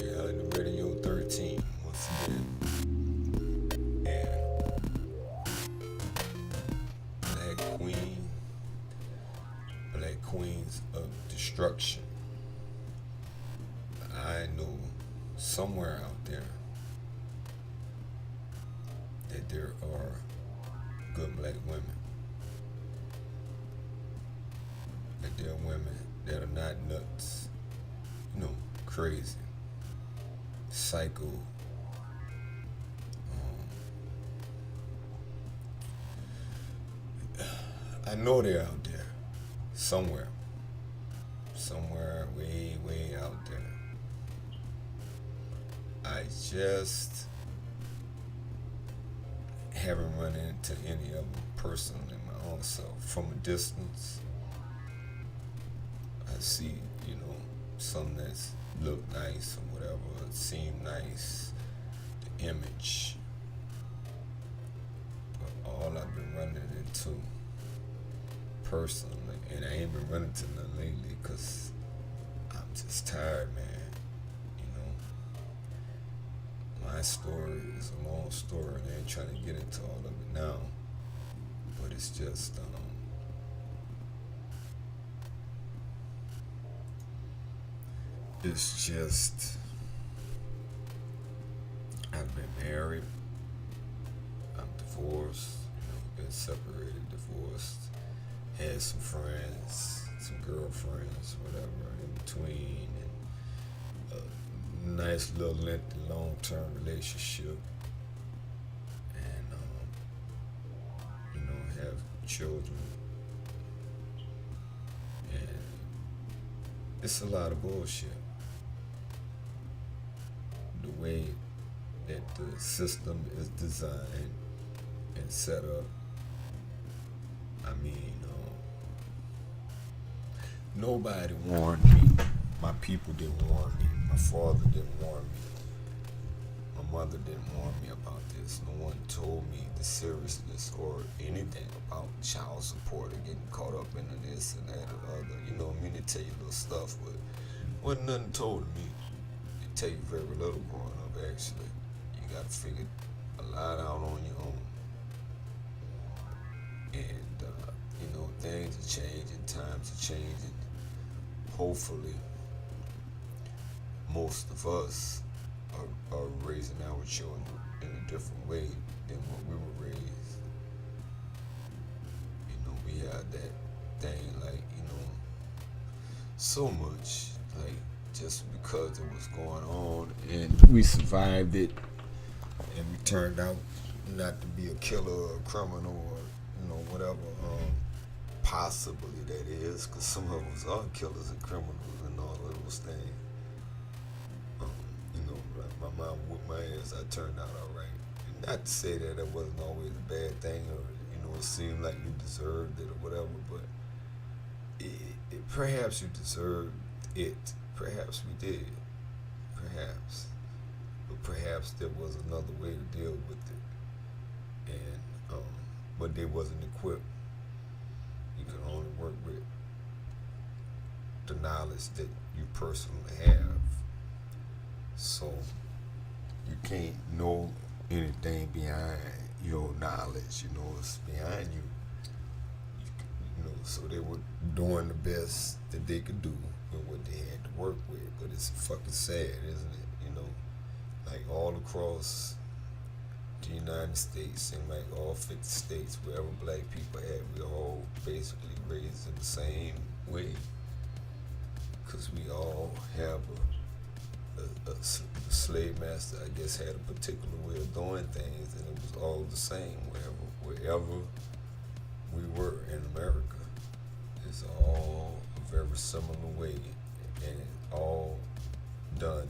Reality Radio 13 once again. And Black Queen, Black Queens of Destruction. I know somewhere out there that there are good black women. That there are women that are not nuts, crazy, psycho. I know they're out there somewhere, somewhere way, way out there. I just haven't run into any of them personally my own self. From a distance, I see, some that's look nice or whatever, seem nice, the image. But all I've been running into personally, and I ain't been running to none lately because I'm just tired, man. My story is a long story, and I ain't trying to get into all of it now. But it's just, I've been married, I'm divorced, been separated, divorced, had some friends, some girlfriends, whatever, in between, and nice little lengthy long-term relationship, and have children, and it's a lot of bullshit. The way that the system is designed and set up. I mean, nobody warned me. My people didn't warn me. My father didn't warn me. My mother didn't warn me about this. No one told me the seriousness or anything about child support or getting caught up into this and that or the other. They tell you little stuff, but wasn't nothing told to me. They tell you very little growing up, actually. You got to figure a lot out on your own. And, things are changing, times are changing. Hopefully, most of us are raising our children in a different way than what we were raised. We had that thing so much, just because it was going on and we survived it and we turned out not to be a killer or a criminal or, whatever, possibly that is, because some of us are killers and criminals and all of those things. My mom whooped my ass, I turned out all right. And not to say that it wasn't always a bad thing or, it seemed like you deserved it or whatever, but perhaps you deserved it. Perhaps we did. Perhaps. But perhaps there was another way to deal with it. And, but they wasn't equipped. You can only work with the knowledge that you personally have. So you can't know anything behind your knowledge, it's behind you. So they were doing the best that they could do with what they had to work with. But it's fucking sad, isn't it? All across the United States and all 50 states, wherever black people at, we all basically raised in the same way. Because we all have a slave master, I guess, had a particular way of doing things, and it was all the same wherever we were in America. It's all a very similar way, and all done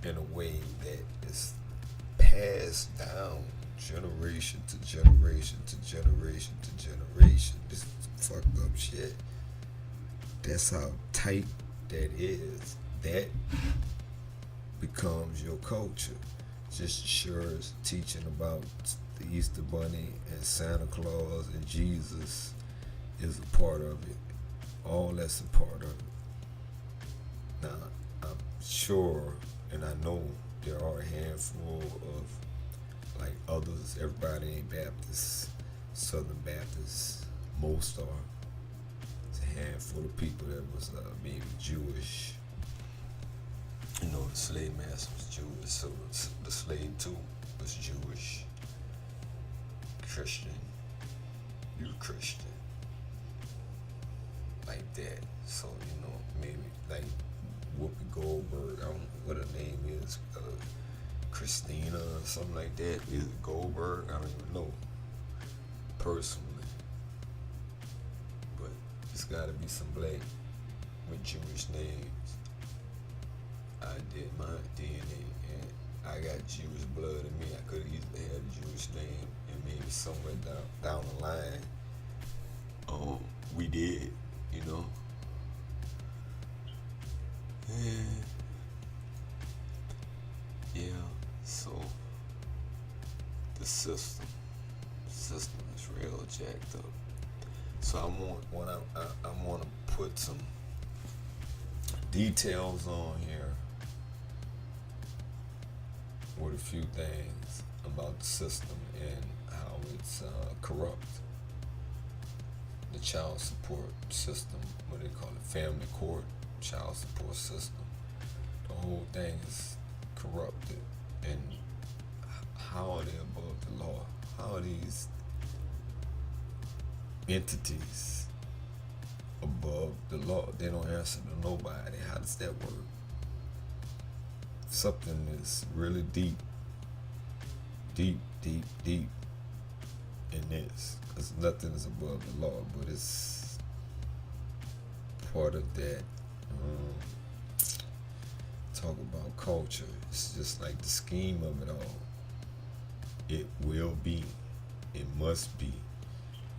in a way that is passed down generation to generation to generation to generation. This fucked up shit. That's how tight that is. That becomes your culture. Just sure as teaching about the Easter Bunny and Santa Claus and Jesus is a part of it. All that's a part of it. sure, and I know there are a handful of like others. Everybody ain't Baptist, Southern Baptist. Most are. It's a handful of people that was maybe Jewish. You know, the slave master was Jewish, so the slave too was Jewish. Christian, you Christian, like that. So you know, maybe like Whoopi Goldberg. I don't know what her name is. Christina or something like that. Is it Goldberg? I don't even know personally, but it's got to be some black with Jewish names. I did my DNA, and I got Jewish blood in me. I could have easily had a Jewish name, and maybe somewhere down the line, we did, you know. And yeah, so the system is real jacked up. So I want to put some details on here with a few things about the system and how it's corrupt. The child support system, what they call it, family court, child support system. The whole thing is corrupted. And how are they above the law? How are these entities above the law? They don't answer to nobody. How does that work? Something is really deep in this, because nothing is above the law, but it's part of that. Talk about culture. It's just like the scheme of it all. It will be, it must be,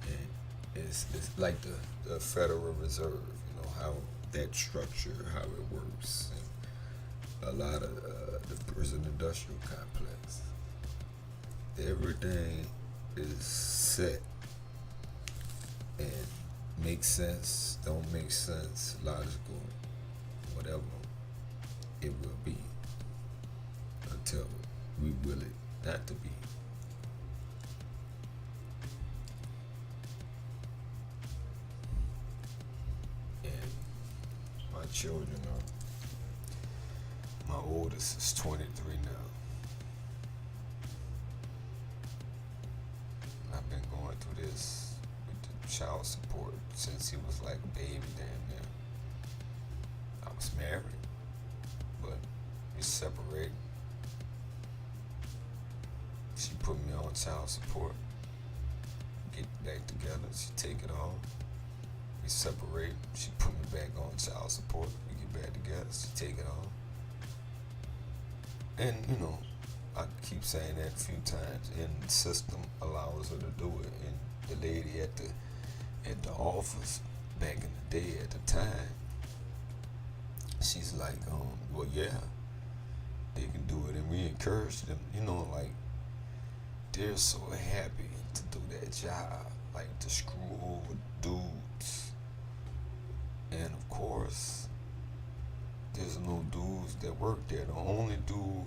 and it's like the Federal Reserve. You know how that structure, how it works. A lot of the prison industrial complex. Everything is set and makes sense, don't make sense, logical, whatever it will be until we will it not to be. And my children my oldest is 23 now. I've been going through this with the child support since he was like a baby damn near. I was married, but we separated. She put me on child support. Get back together, she take it off. We separate, she put me back on child support. We get back together, she take it off. And you know, I keep saying that a few times, and the system allows her to do it. And the lady at the office back in the day at the time, she's like, well, yeah, they can do it, and we encourage them. You know, like they're so happy to do that job, like to screw over dudes. And of course, there's no dudes that work there. The only dude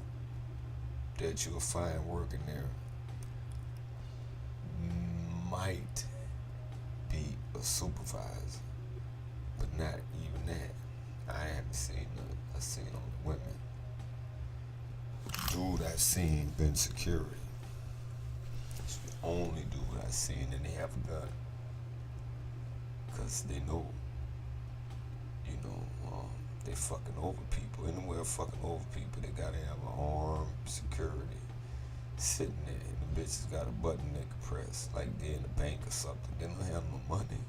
that you'll find working there might be a supervisor, but not even that. I haven't seen none. I've seen only women. Dude I've seen been security. It's the only dude I've seen, and they have a gun. Because they know, you know, they fucking over people. Anywhere fucking over people, they gotta have an armed security sitting there. And the bitches got a button they can press, like they're in the bank or something. They don't have no money.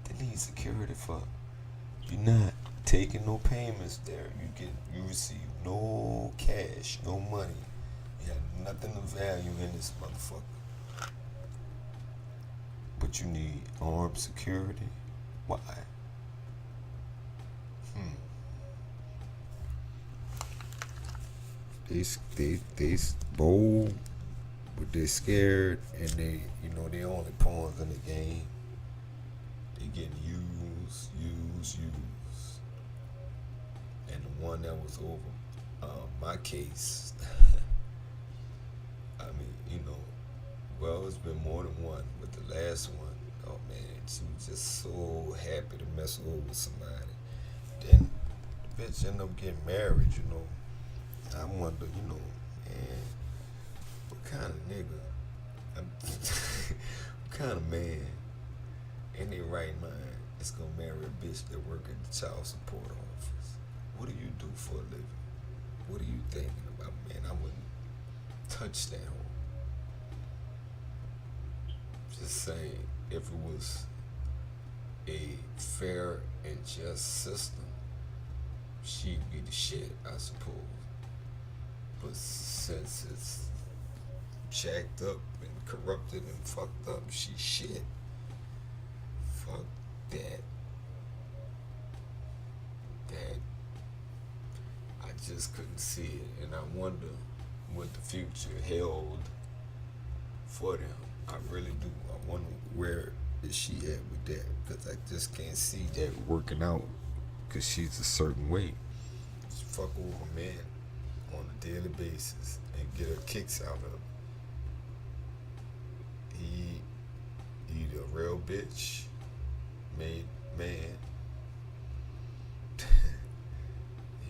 They need security for. You're not taking no payments there. You receive no cash, no money. You have nothing of value in this motherfucker. But you need armed security. Why? They bold, but they scared, and they only pawns in the game. They getting used, and And the one that was over my case, I mean, well, it's been more than one, but the last one, oh man, she was just so happy to mess over somebody. Then the bitch ended up getting married. I wonder, man, what kind of nigga, what kind of man in their right mind is gonna marry a bitch that work at the child support office? What do you do for a living? What are you thinking about, man? I wouldn't touch that hoe. Just saying, if it was a fair and just system, she'd be the shit, I suppose. But since it's jacked up and corrupted and fucked up, she's shit. Fuck that. That I just couldn't see it, and I wonder what the future held for them. I really do. I wonder where is she at with that, because I just can't see that working out, because she's a certain way. She fuck over men on a daily basis and get her kicks out of them. He a real bitch made man.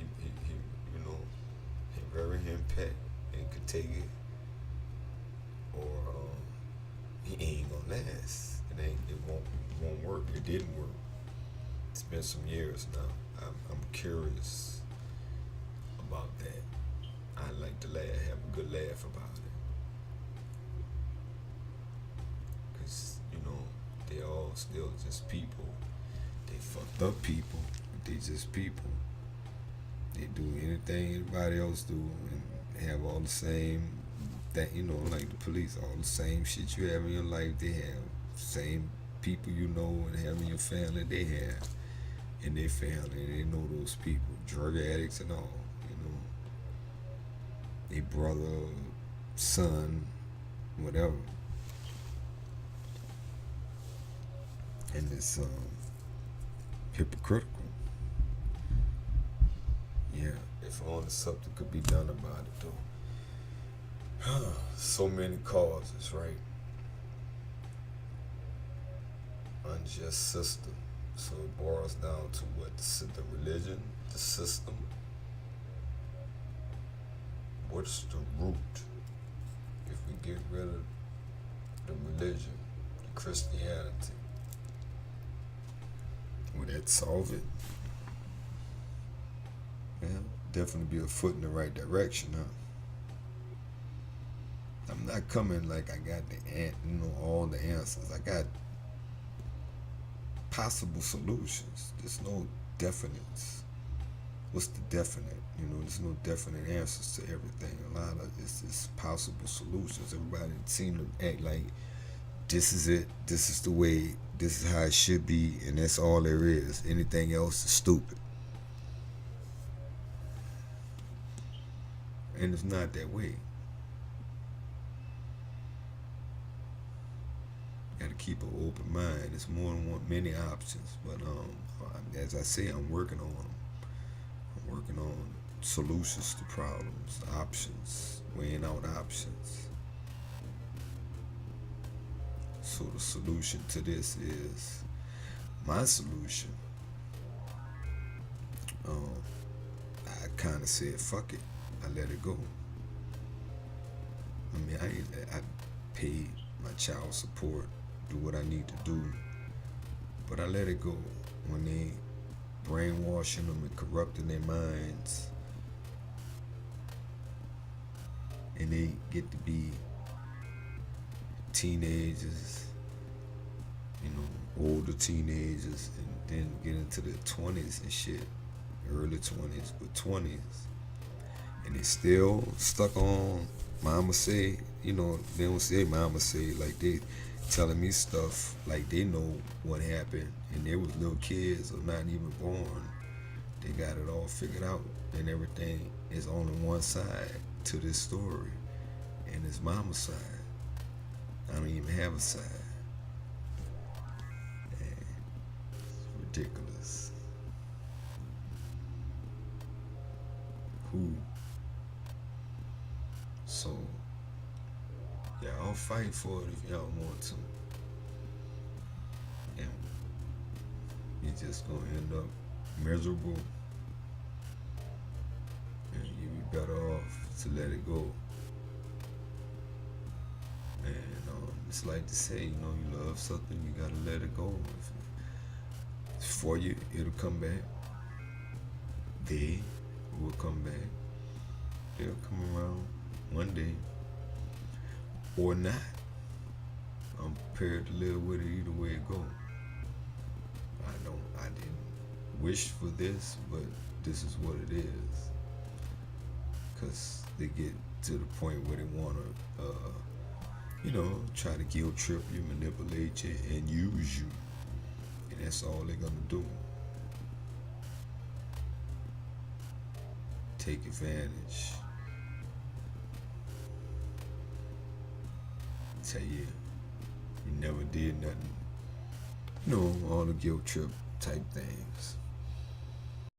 he very henpecked and could take it, or he ain't gonna last. It won't work. It didn't work. It's been some years now. I'm curious about that. I like to laugh, have a good laugh about it, because they all still just people. They fucked up people, but they just people. They do anything anybody else do and have all the same that like the police, all the same shit you have in your life they have. Same people and have in your family they have in their family. They know those people, drug addicts and all. Their brother, son, whatever. And it's hypocritical. Yeah, if only something could be done about it though. So many causes, right? Unjust system. So it boils down to what? The religion, the system. What's the root? If we get rid of the religion, the Christianity, would that solve it? Yeah, definitely be a foot in the right direction, huh? I'm not coming like I got all the answers. I got possible solutions. There's no definites. What's the definite? There's no definite answers to everything. A lot of it's possible solutions. Everybody seem to act like this is it, this is the way, this is how it should be, and that's all there is. Anything else is stupid. And it's not that way. Gotta keep an open mind. It's more than many options. But as I say, I'm working on them. I'm working on solutions to problems, options, weighing out options. So the solution to this is my solution. I kind of said, fuck it. I let it go. I mean, I paid my child support, do what I need to do, but I let it go. When they brainwashing them and corrupting their minds, and they get to be teenagers, older teenagers, and then get into the 20s and shit, early 20s, but 20s, and they still stuck on mama say, they don't say mama say, like they telling me stuff like they know what happened, and they was little kids or not even born. They got it all figured out, and everything is only one side to this story, and it's mama's side. I don't even have a side. And it's ridiculous. who. So y'all fight for it if y'all want to. And you're just gonna end up miserable, and you'd be better off to let it go. And it's like to say, you love something, you gotta let it go. If it's for you, it'll come back. They will come back. They'll come around one day or not. I'm prepared to live with it either way it goes. I didn't wish for this, but this is what it is. Cause they get to the point where they wanna, try to guilt trip you, manipulate you, and use you. And that's all they're gonna do. Take advantage. Tell you never did nothing. All the guilt trip type things.